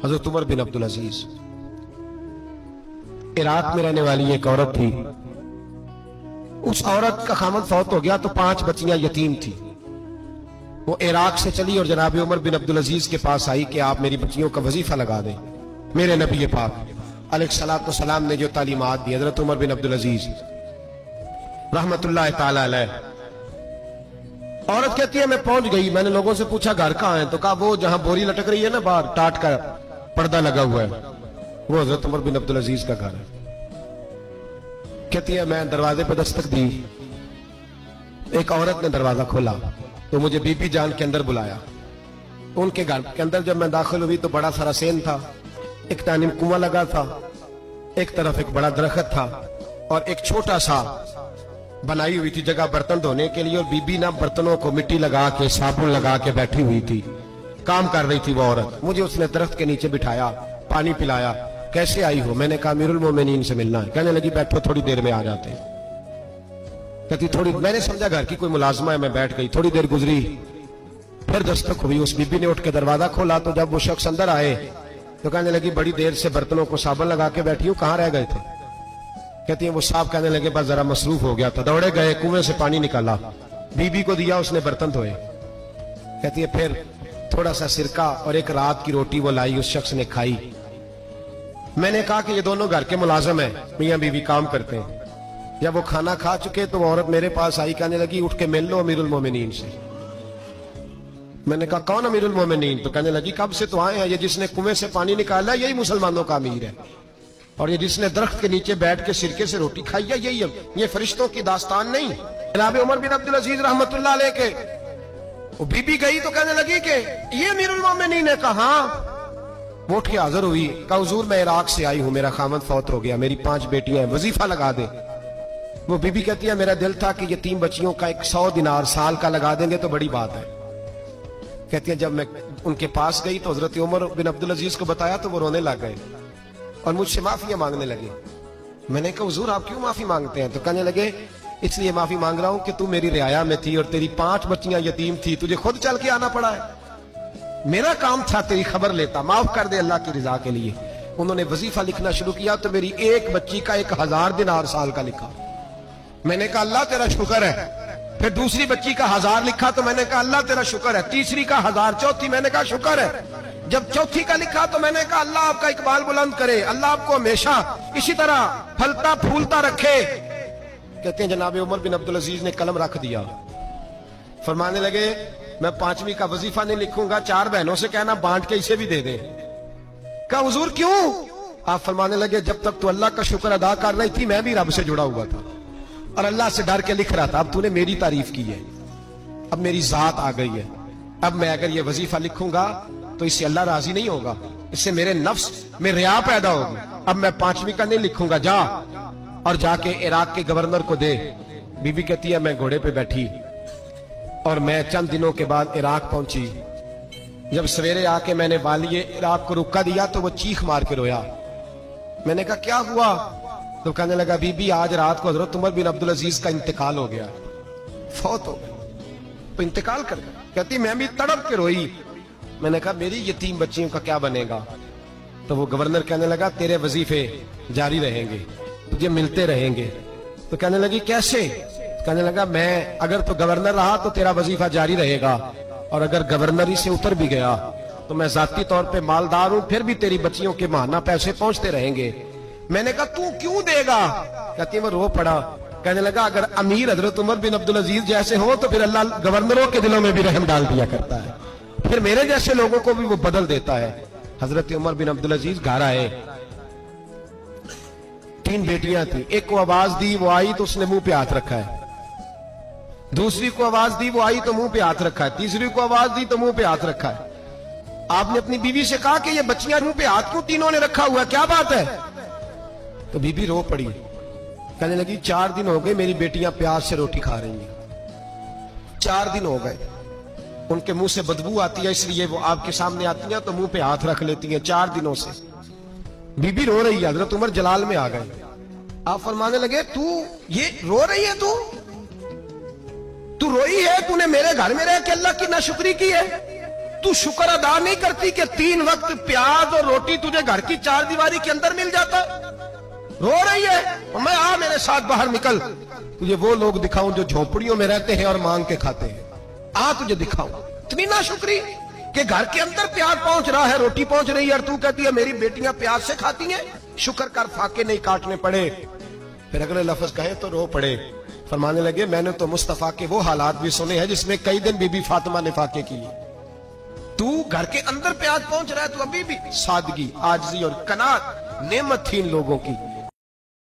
हजरत उमर बिन अब्दुल अजीज, Iraq में रहने वाली एक औरत थी। उस औरत का खामद फौत हो गया तो 5 बच्चियां यतीम थी। वो इराक से चली और जनाब उमर बिन अब्दुल अजीज के पास आई कि आप मेरी बच्चियों का वजीफा लगा दें। मेरे नबी पाक अलैहिस्सलातु वस्सलाम ने जो तालीमात दी, हजरत उमर बिन अब्दुल अजीज रहमतुल्लाह ताला अलैह। औरत कहती है मैं पहुंच गई, मैंने लोगों से पूछा घर कहाँ है, तो कहा वो जहां बोरी लटक रही है ना बाहर, टाट का पर्दा लगा हुआ है, वो हजरत उमर बिन अब्दुल अजीज का घर है। कहती है मैं दरवाजे पर दस्तक दी, एक औरत ने दरवाजा खोला तो मुझे बीबी जान के अंदर बुलाया। उनके घर के अंदर जब मैं दाखिल हुई तो बड़ा सारा सेन था, एक तानिम कुआं लगा था, एक तरफ एक बड़ा दरख्त था और एक छोटा सा बनाई हुई थी जगह बर्तन धोने के लिए। और बीबी ना बर्तनों को मिट्टी लगा के साबुन लगा के बैठी हुई थी, काम कर रही थी वो औरत। मुझे उसने दरख्त के नीचे बिठाया, पानी पिलाया। कैसे आई हो? मैंने कहा अमीरुल मोमिनीन से मिलना है। कहने लगी बैठो, थोड़ी देर में आ जाते हैं। कहती थोड़ी, मैंने समझा घर की कोई मुलाजमा है, मैं बैठ गई। थोड़ी देर गुजरी, फिर दस्तक हुई। उस बीबी ने उठ के दरवाजा खोला तो जब वो शख्स अंदर आए तो कहने लगी बड़ी देर से बर्तनों को साबुन लगा के बैठी हूँ, कहाँ रह गए थे? कहती है वो साहब कहने लगे बस जरा मसरूफ हो गया था, दौड़े गए, कुएं से पानी निकाला, बीबी को दिया, उसने बर्तन धोए। कहती है फिर थोड़ा सा सिरका और एक रात की रोटी वो लाई, उस शख्स ने खाई। मैंने कहा कि ये दोनों घर के मुलाजिम हैं, मियां बीवी काम करते हैं। जब वो खाना खा चुके तो वो औरत मेरे पास आई, कहने लगी उठ के मिल लो अमीरुल मोमिनीन से। मैंने कहा कौन अमीरुल मोमिनीन? तो कहने लगी कब से तो आए हैं, ये जिसने कुएं से पानी निकाला यही मुसलमानों का अमीर है, और ये जिसने दरख्त के नीचे बैठ के सिरके से रोटी खाई है यही है। ये फरिश्तों की दास्तान नहीं। जनाब उमर बिन अब्दुल अजीज रहमतुल्लाह अलैह के वो बीबी गई तो कहने लगी कि ये अमीरुल मोमिनीन है। कहा वो उठ के हाजिर हुई, कहा हुजूर मैं इराक से आई हूं, मेरा खामद फौत हो गया, मेरी 5 बेटियां हैं, वजीफा लगा दे। वो बीबी कहती है मेरा दिल था कि ये 3 बच्चियों का 100 दिनार साल का लगा देंगे तो बड़ी बात है। कहती है जब मैं उनके पास गई तो हजरत उमर बिन अब्दुल अजीज को बताया तो वो रोने लग गए और मुझसे माफिया मांगने लगे। मैंने कहा हुजूर आप क्यों माफी मांगते हैं? तो कहने लगे इसलिए माफी मांग रहा हूं कि तू मेरी रियाया में थी और तेरी 5 बच्चियां यतीम थी, तुझे खुद चल के आना पड़ा है। मेरा काम था तेरी खबर लेता, माफ कर दे अल्लाह की रिजा के लिए। उन्होंने वजीफा लिखना शुरू किया तो मेरी एक बच्ची का 1000 दिनार साल का लिखा। मैंने कहा अल्लाह तेरा शुक्र है। फिर दूसरी बच्ची का 1000 लिखा तो मैंने कहा अल्लाह तेरा शुक्र है। तीसरी का 1000, चौथी मैंने कहा शुक्र है। जब चौथी का लिखा तो मैंने कहा अल्लाह आपका इकबाल बुलंद करे, अल्लाह आपको हमेशा इसी तरह फलता फूलता रखे। कहते हैं जनाब उमर बिन अब्दुल अजीज ने कलम रख दिया, फरमाने लगे मैं 5वीं का वजीफा नहीं लिखूंगा, 4 बहनों से कहना बांट के इसे भी दे दे। कहा हुजूर क्यों? आप फरमाने लगे जब तक तू अल्लाह का शुक्र अदा कर रही थी मैं भी रब से जुड़ा हुआ था और अल्लाह से डर के लिख रहा था। अब तूने मेरी तारीफ की है, अब मेरी जात आ गई है, अब मैं अगर ये वजीफा लिखूंगा तो इससे अल्लाह राजी नहीं होगा, इससे मेरे नफ्स में रिया पैदा होगी। अब मैं 5वीं का नहीं लिखूंगा, जा और जाके इराक के गवर्नर को दे। बीबी कहती है मैं घोड़े पे बैठी और मैं चंद दिनों के बाद इराक पहुंची। जब सवेरे आके मैंने वालिए इराक को रुका दिया तो वो चीख मार के रोया। मैंने कहा क्या हुआ? तो कहने लगा बीबी आज रात को हजरत उमर बिन अब्दुल अजीज का इंतकाल हो गया, फौत हो गया, तो इंतकाल कर गया। कहती मैं भी तड़प के रोई। मैंने कहा मेरी यतीम बच्चियों का क्या बनेगा? तो वो गवर्नर कहने लगा तेरे वजीफे जारी रहेंगे, तुझे मिलते रहेंगे। तो कहने लगी कैसे? कहने लगा मैं अगर तो गवर्नर रहा तो तेरा वजीफा जारी रहेगा, और अगर गवर्नरी से उतर भी गया तो मैं जाती तौर पे मालदार हूं, फिर भी तेरी बच्चियों के माहाना पैसे पहुंचते रहेंगे। मैंने कहा तू क्यों देगा? कहती वो रो पड़ा। कहने लगा अगर अमीर हजरत उमर बिन अब्दुल अजीज जैसे हो तो फिर अल्लाह गवर्नरों के दिलों में भी रहम डाल दिया करता है, फिर मेरे जैसे लोगों को भी वो बदल देता है। हजरत उमर बिन अब्दुल अजीज घर आए, 3 बेटियां थी। एक को आवाज दी, वो आई तो उसने मुंह पे हाथ रखा है। दूसरी को आवाज दी, वो आई तो मुंह पे हाथ रखा है। तीसरी को आवाज दी तो मुंह पे हाथ रखा है। आपने अपनी बीवी से कहा कि ये बच्चियां मुंह पे हाथ क्यों तीनों ने रखा हुआ, क्या बात है? तो बीबी रो पड़ी, कहने लगी 4 दिन हो गए मेरी बेटियां प्यार से रोटी खा रही हैं, 4 दिन हो गए, उनके मुंह से बदबू आती है इसलिए वो आपके सामने आती हैं तो मुंह पे हाथ रख लेती हैं 4 दिनों से। बीबी रो रही है। हजरत उमर जलाल में आ गए। आप फरमाने लगे तू ये रो रही है, तू रोई है, तूने मेरे घर में रह के अल्लाह की नाशुक्री की है, तू शुक्र अदा नहीं करती कि 3 वक्त प्याज और रोटी तुझे घर की 4 दीवारी के अंदर मिल जाता? रो रही है, और मैं आ मेरे साथ बाहर निकल, तुझे वो लोग दिखाऊं जो झोपड़ियों में रहते हैं और मांग के खाते हैं। आ तुझे दिखाऊं। इतनी नाशुक्री कि घर के अंदर प्याज पहुंच रहा है, रोटी पहुंच रही है, और तू कहती है मेरी बेटियां प्याज से खाती हैं। शुक्र कर फाके नहीं काटने पड़े। फिर अगले लफ्ज कहे तो रो पड़े। फरमाने लगे मैंने तो मुस्तफा के वो हालात भी सुने हैं जिसमें कई दिन बीबी फातिमा ने फाके की। तू घर के अंदर प्याज पहुंच रहा है, तू अभी भी सादगी, आजिज़ी और कनात नेमत थी इन लोगों की।